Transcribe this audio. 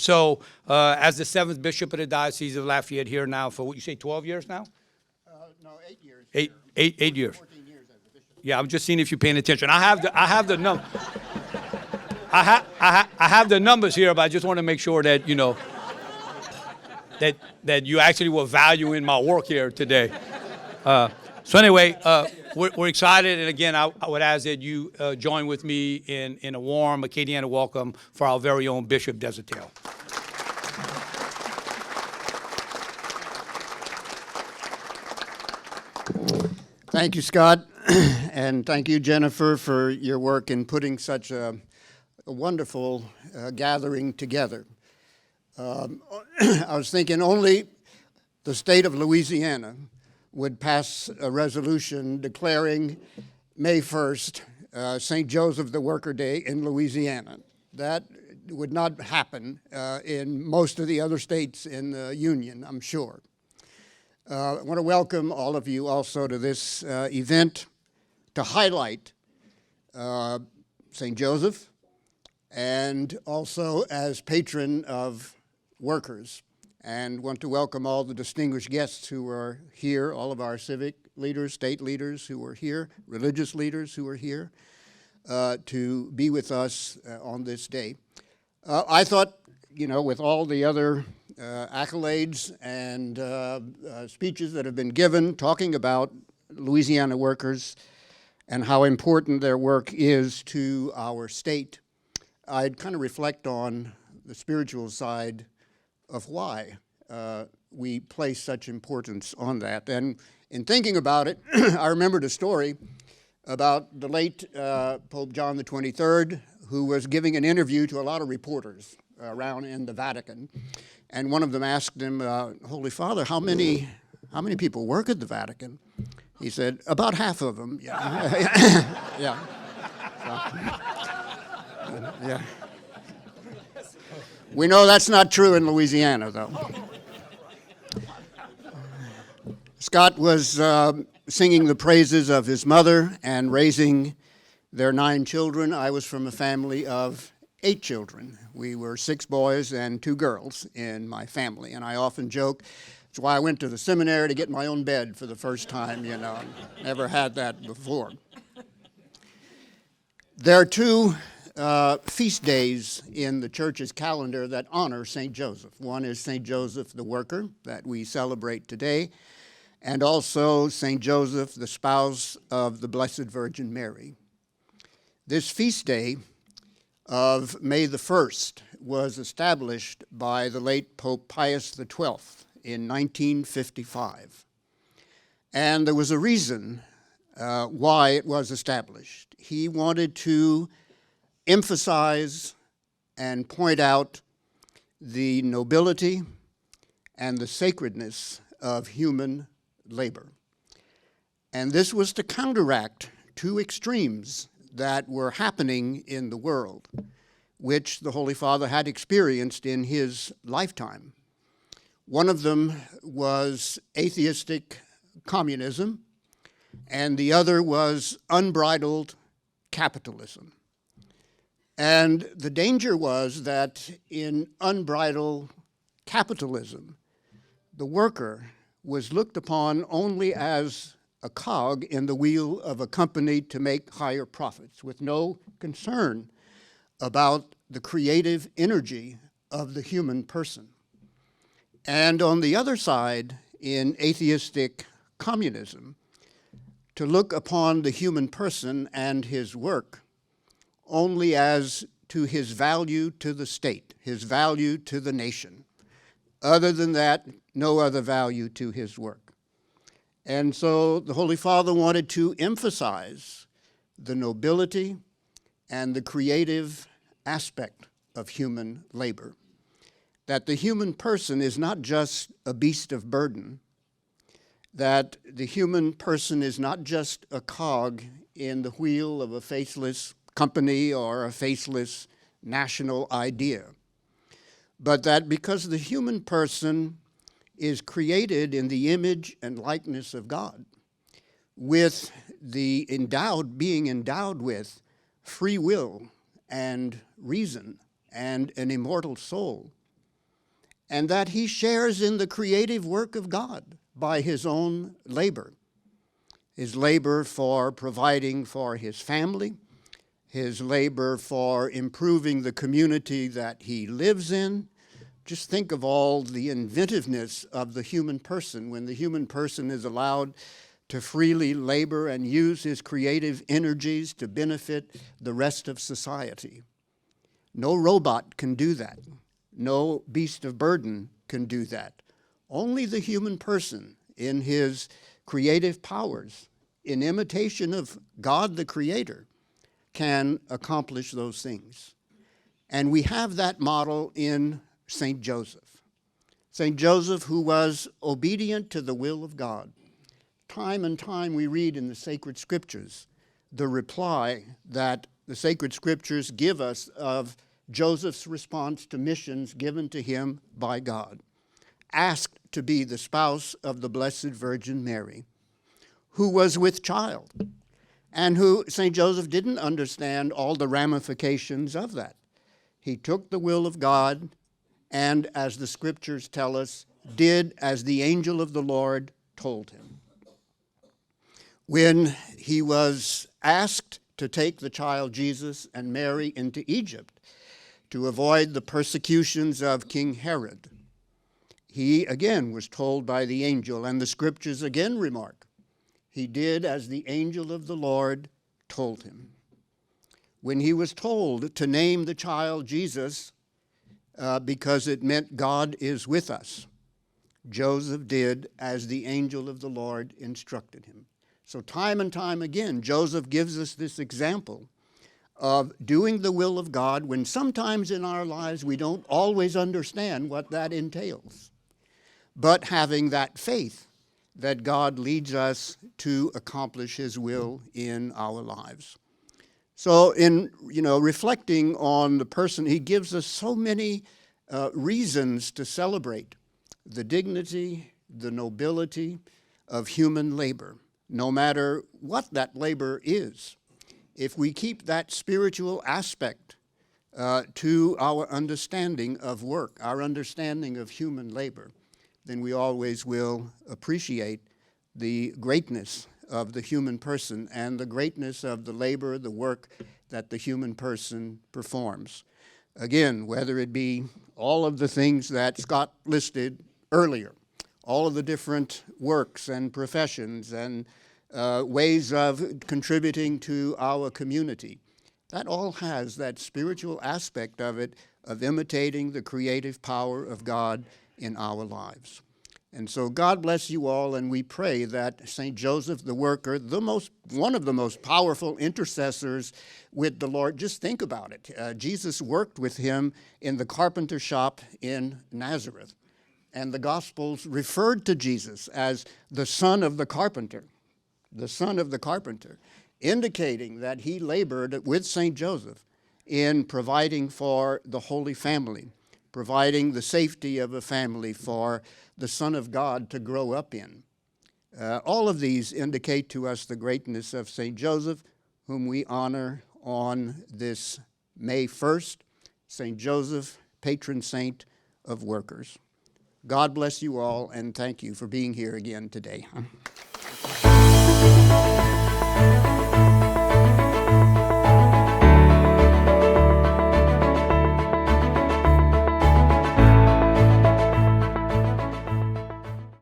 So as the 7th Bishop of the Diocese of Lafayette here now for, what you say, 12 years now? No, 8 years. 8 years. 14 years as a bishop. Yeah, I'm just seeing if you're paying attention. I have the number. I have the numbers here, but I just want to make sure that, you know, that you actually were valuing my work here today. So anyway, we're excited, and again, I would ask that you join with me in a warm Acadiana welcome for our very own Bishop Deshotel. Thank you, Scott, and thank you, Jennifer, for your work in putting such a wonderful gathering together. I was thinking only the state of Louisiana would pass a resolution declaring May 1st St. Joseph the Worker Day in Louisiana. That would not happen in most of the other states in the Union, I'm sure. I want to welcome all of you also to this event to highlight St. Joseph, and also as patron of workers, and want to welcome all the distinguished guests who are here, all of our civic leaders, state leaders who are here, religious leaders who are here to be with us on this day. I thought, you know, with all the other accolades and speeches that have been given talking about Louisiana workers and how important their work is to our state, I'd kind of reflect on the spiritual side of why we place such importance on that. And in thinking about it, I remembered a story about the late Pope John the 23rd, who was giving an interview to a lot of reporters around in the Vatican. And one of them asked him, Holy Father, how many people work at the Vatican? He said, about half of them. Yeah. Yeah. So, yeah. We know that's not true in Louisiana, though. Scott was singing the praises of his mother and raising their 9 children. I was from a family of 8 children. We were 6 boys and 2 girls in my family, and I often joke, that's why I went to the seminary to get my own bed for the first time, you know. Never had that before. There are 2 feast days in the church's calendar that honor St. Joseph. One is St. Joseph the Worker that we celebrate today, and also St. Joseph, the spouse of the Blessed Virgin Mary. This feast day of May the 1st was established by the late Pope Pius XII in 1955. And there was a reason why it was established. He wanted to emphasize and point out the nobility and the sacredness of human labor. And this was to counteract 2 extremes that were happening in the world, which the Holy Father had experienced in his lifetime. One of them was atheistic communism, and the other was unbridled capitalism. And the danger was that in unbridled capitalism, the worker was looked upon only as a cog in the wheel of a company to make higher profits, with no concern about the creative energy of the human person. And on the other side, in atheistic communism, to look upon the human person and his work only as to his value to the state, his value to the nation. Other than that, no other value to his work. And so the Holy Father wanted to emphasize the nobility and the creative aspect of human labor. That the human person is not just a beast of burden, that the human person is not just a cog in the wheel of a faceless company or a faceless national idea, but that because the human person is created in the image and likeness of God, with being endowed with free will and reason and an immortal soul, and that he shares in the creative work of God by his own labor. His labor for providing for his family, his labor for improving the community that he lives in. Just think of all the inventiveness of the human person when the human person is allowed to freely labor and use his creative energies to benefit the rest of society. No robot can do that. No beast of burden can do that. Only the human person in his creative powers, in imitation of God the Creator, can accomplish those things. And we have that model in St. Joseph. St. Joseph, who was obedient to the will of God. Time and time we read in the sacred scriptures the reply that the sacred scriptures give us of Joseph's response to missions given to him by God. Asked to be the spouse of the Blessed Virgin Mary, who was with child, and who St. Joseph didn't understand all the ramifications of that. He took the will of God and, as the scriptures tell us, did as the angel of the Lord told him. When he was asked to take the child Jesus and Mary into Egypt to avoid the persecutions of King Herod, he again was told by the angel, and the scriptures again remark, he did as the angel of the Lord told him. When he was told to name the child Jesus because it meant God is with us, Joseph did as the angel of the Lord instructed him. So time and time again, Joseph gives us this example of doing the will of God when sometimes in our lives we don't always understand what that entails, but having that faith that God leads us to accomplish his will in our lives. So in reflecting on the person, he gives us so many reasons to celebrate the dignity, the nobility of human labor, no matter what that labor is. If we keep that spiritual aspect to our understanding of work, our understanding of human labor, then we always will appreciate the greatness of the human person and the greatness of the labor, the work that the human person performs. Again, whether it be all of the things that Scott listed earlier, all of the different works and professions and ways of contributing to our community, that all has that spiritual aspect of it, of imitating the creative power of God in our lives. And so God bless you all, and we pray that St. Joseph the Worker, one of the most powerful intercessors with the Lord, just think about it. Jesus worked with him in the carpenter shop in Nazareth, and the Gospels referred to Jesus as the son of the carpenter, indicating that he labored with St. Joseph in providing for the Holy Family, providing the safety of a family for the Son of God to grow up in. All of these indicate to us the greatness of St. Joseph, whom we honor on this May 1st, St. Joseph, patron saint of workers. God bless you all, and thank you for being here again today.